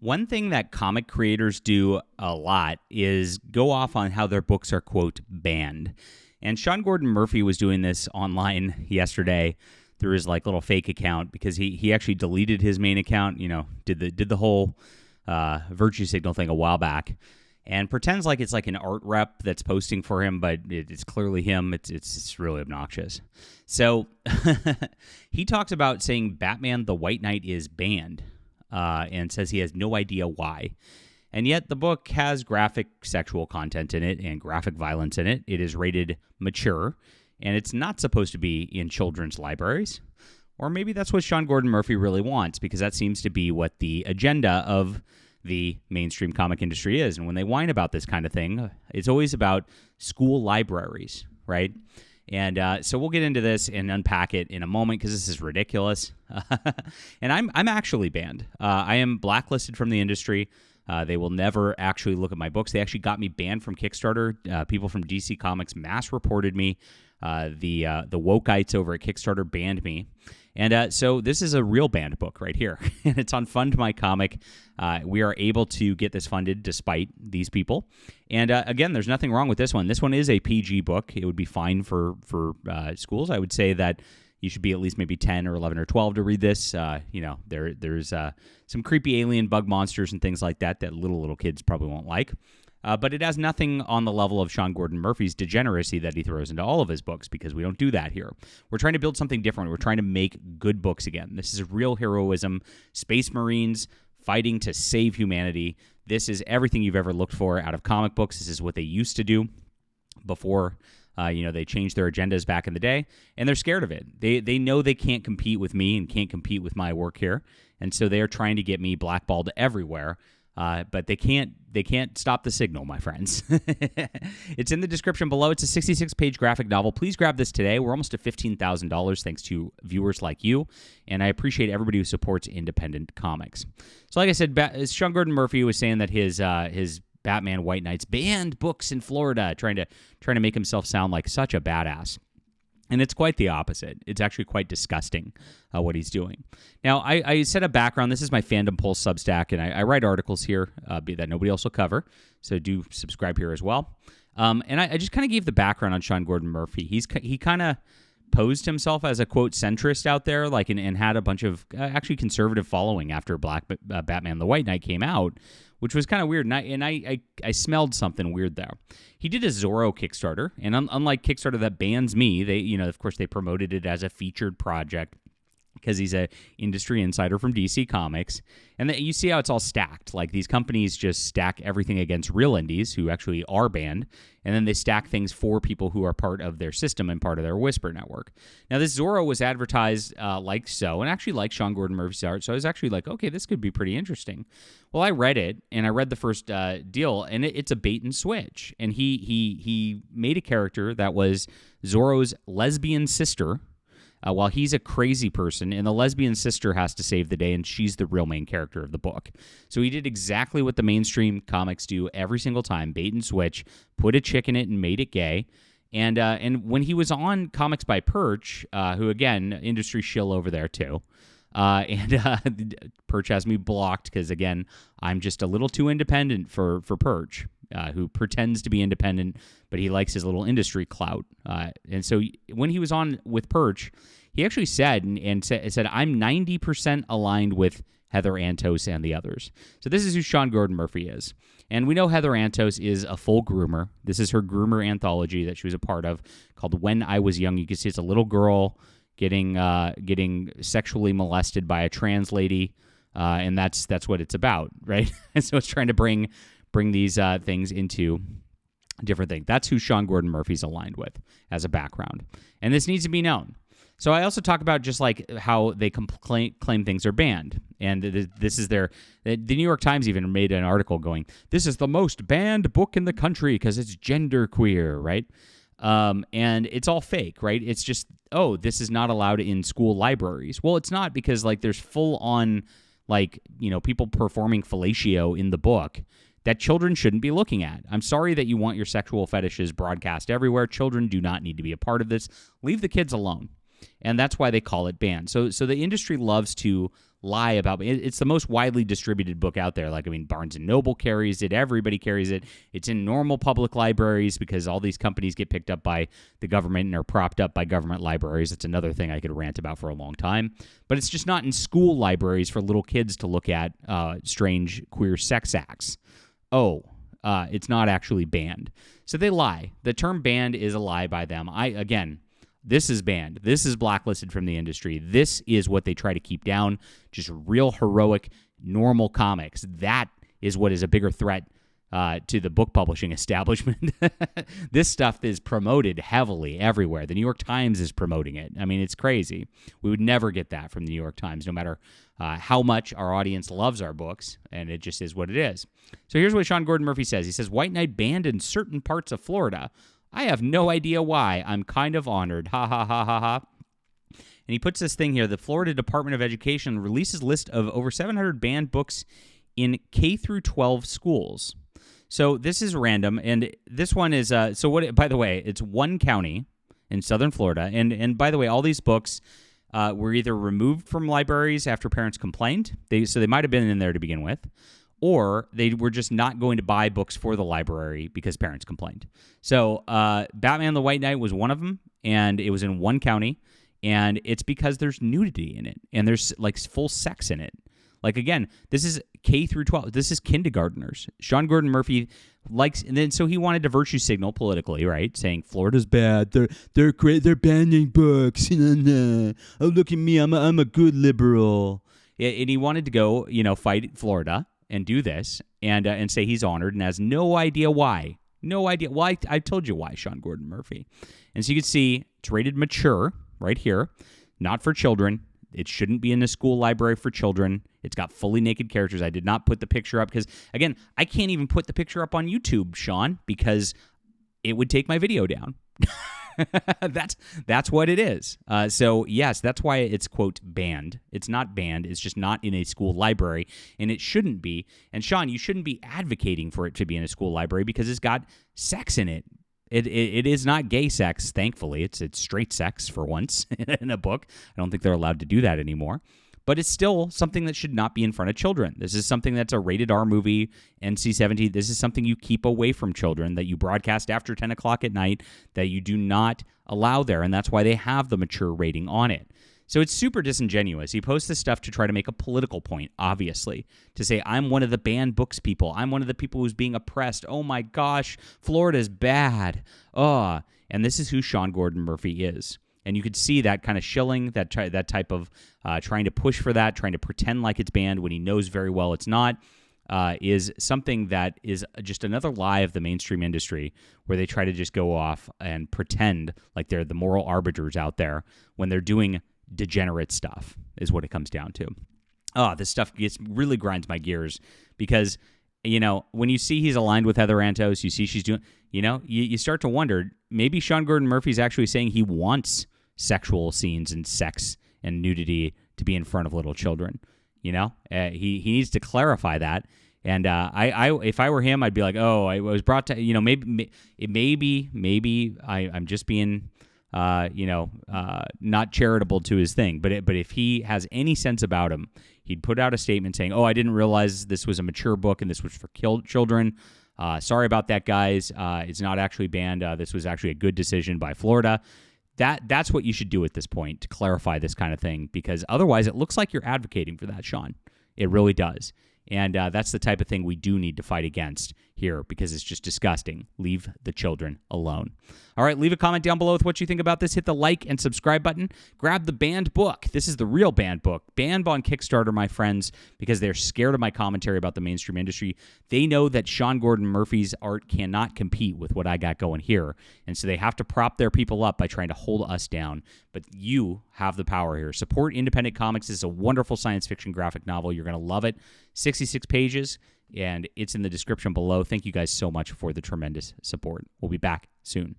One thing that comic creators do a lot is go off on how their books are, quote, banned. And Sean Gordon Murphy was doing this online yesterday through his like little fake account because he actually deleted his main account, did the whole virtue signal thing a while back, and pretends like it's like an art rep that's posting for him, but it's clearly him. It's really obnoxious. So he talks about saying Batman the White Knight is banned, and says he has no idea why. And yet the book has graphic sexual content in it and graphic violence in it. It is rated mature, and it's not supposed to be in children's libraries. Or maybe that's what Sean Gordon Murphy really wants, because that seems to be what the agenda of the mainstream comic industry is. And when they whine about this kind of thing, it's always about school libraries, right? And so we'll get into this and unpack it in a moment because this is ridiculous. And I'm actually banned. I am blacklisted from the industry. They will never actually look at my books. They actually got me banned from Kickstarter. People from DC Comics mass reported me. The wokeites over at Kickstarter banned me. And so this is a real banned book right here. And it's on Fund My Comic. We are able to get this funded despite these people. And again, there's nothing wrong with this one. This one is a PG book. It would be fine for schools. I would say that you should be at least maybe 10 or 11 or 12 to read this. There's some creepy alien bug monsters and things like that little kids probably won't like. But it has nothing on the level of Sean Gordon Murphy's degeneracy that he throws into all of his books, because we don't do that here. We're trying to build something different. We're trying to make good books again. This is real heroism, Space Marines fighting to save humanity. This is everything you've ever looked for out of comic books. This is what they used to do before they changed their agendas back in the day, and they're scared of it. They know they can't compete with me and can't compete with my work here, and so they are trying to get me blackballed everywhere. But they can't stop the signal, my friends. It's in the description below. It's a 66-page graphic novel. Please grab this today. We're almost to $15,000 thanks to viewers like you, and I appreciate everybody who supports independent comics. So like I said, Sean Gordon Murphy was saying that his Batman White Knights banned books in Florida, trying to make himself sound like such a badass. And it's quite the opposite. It's actually quite disgusting what he's doing. Now, I set a background. This is my Fandom Pulse Substack, and I write articles here that nobody else will cover. So do subscribe here as well. And I just kind of gave the background on Sean Gordon Murphy. He kind of posed himself as a, quote, centrist out there, like and had a bunch of actually conservative following after Batman the White Knight came out, which was kind of weird. And I smelled something weird there. He did a Zorro Kickstarter, and unlike Kickstarter that bans me, they, of course, they promoted it as a featured project because he's a industry insider from DC Comics. And you see how it's all stacked. Like, these companies just stack everything against real indies who actually are banned, and then they stack things for people who are part of their system and part of their Whisper network. Now, this Zorro was advertised like so, and actually like Sean Gordon Murphy's art, so I was actually like, okay, this could be pretty interesting. Well, I read it, and I read the first deal, and it's a bait and switch. And he made a character that was Zorro's lesbian sister, while he's a crazy person, and the lesbian sister has to save the day, and she's the real main character of the book. So he did exactly what the mainstream comics do every single time, bait and switch, put a chick in it and made it gay. And when he was on Comics by Perch, who, again, industry shill over there too, Perch has me blocked because, again, I'm just a little too independent for Perch, who pretends to be independent, but he likes his little industry clout. And so when he was on with Perch, he actually said, I'm 90% aligned with Heather Antos and the others. So this is who Sean Gordon Murphy is. And we know Heather Antos is a full groomer. This is her groomer anthology that she was a part of called When I Was Young. You can see it's a little girl getting sexually molested by a trans lady, and that's what it's about, right? And so it's trying to bring these things into different things. That's who Sean Gordon Murphy's aligned with as a background, and this needs to be known. So I also talk about just like how they claim things are banned, and this is the New York Times even made an article going, "This is the most banned book in the country because it's genderqueer," right? And it's all fake, right? It's just, this is not allowed in school libraries. Well, it's not, because like there's full on people performing fellatio in the book that children shouldn't be looking at. I'm sorry that you want your sexual fetishes broadcast everywhere. Children do not need to be a part of this. Leave the kids alone. and that's why they call it banned. So the industry loves to lie about it. It's the most widely distributed book out there. Like, I mean, Barnes & Noble carries it. Everybody carries it. It's in normal public libraries because all these companies get picked up by the government and are propped up by government libraries. It's another thing I could rant about for a long time. But it's just not in school libraries for little kids to look at strange queer sex acts. It's not actually banned. So they lie. The term banned is a lie by them. This is banned. This is blacklisted from the industry. This is what they try to keep down. Just real heroic, normal comics. That is what is a bigger threat to the book publishing establishment. This stuff is promoted heavily everywhere. The New York Times is promoting it. I mean, it's crazy. We would never get that from the New York Times, no matter how much our audience loves our books, and it just is what it is. So here's what Sean Gordon Murphy says. He says, White Knight banned in certain parts of Florida. I have no idea why. I'm kind of honored. Ha, ha, ha, ha, ha. And he puts this thing here. The Florida Department of Education releases a list of over 700 banned books in K through 12 schools. So this is random, and this one is, by the way, it's one county in southern Florida, and by the way, all these books were either removed from libraries after parents complained, so they might have been in there to begin with, or they were just not going to buy books for the library because parents complained. So Batman the White Knight was one of them, and it was in one county, and it's because there's nudity in it, and there's like full sex in it. Like, again, this is K through 12. This is kindergartners. Sean Gordon Murphy likes, and then so he wanted to virtue signal politically, right? Saying Florida's bad. They're great. They're banning books. Oh, look at me. I'm a good liberal. And he wanted to go, fight Florida and do this and say he's honored and has no idea why. No idea. Well, I told you why, Sean Gordon Murphy. And so you can see it's rated mature right here, not for children. It shouldn't be in the school library for children. It's got fully naked characters. I did not put the picture up because, again, I can't even put the picture up on YouTube, Sean, because it would take my video down. That's what it is. So, yes, that's why it's, quote, banned. It's not banned. It's just not in a school library, and it shouldn't be. And, Sean, you shouldn't be advocating for it to be in a school library because it's got sex in it. It is not gay sex, thankfully. It's straight sex for once in a book. I don't think they're allowed to do that anymore. But it's still something that should not be in front of children. This is something that's a rated R movie, NC-17. This is something you keep away from children, that you broadcast after 10 o'clock at night, that you do not allow there, and that's why they have the mature rating on it. So it's super disingenuous. He posts this stuff to try to make a political point, obviously, to say, I'm one of the banned books people. I'm one of the people who's being oppressed. Oh my gosh, Florida's bad. And this is who Sean Gordon Murphy is. And you could see that kind of shilling, that type of trying to push for that, trying to pretend like it's banned when he knows very well it's not, is something that is just another lie of the mainstream industry, where they try to just go off and pretend like they're the moral arbiters out there when they're doing degenerate stuff, is what it comes down to. This stuff really grinds my gears because, when you see he's aligned with Heather Antos, you see she's doing, you start to wonder, maybe Sean Gordon Murphy's actually saying he wants sexual scenes and sex and nudity to be in front of little children. He needs to clarify that. And I if I were him, I'd be like, I was brought to, maybe I'm just being not charitable to his thing. But if he has any sense about him, he'd put out a statement saying, I didn't realize this was a mature book and this was for children. Sorry about that, guys. It's not actually banned. This was actually a good decision by Florida. That's what you should do at this point, to clarify this kind of thing, because otherwise it looks like you're advocating for that, Sean. It really does. And that's the type of thing we do need to fight against here, because it's just disgusting. Leave the children alone. All right, leave a comment down below with what you think about this. Hit the like and subscribe button. Grab the banned book. This is the real banned book. Banned on Kickstarter, my friends, because they're scared of my commentary about the mainstream industry. They know that Sean Gordon Murphy's art cannot compete with what I got going here, and so they have to prop their people up by trying to hold us down. But you have the power here. Support independent comics. This is a wonderful science fiction graphic novel. You're going to love it. 66 pages, and it's in the description below. Thank you guys so much for the tremendous support. We'll be back soon.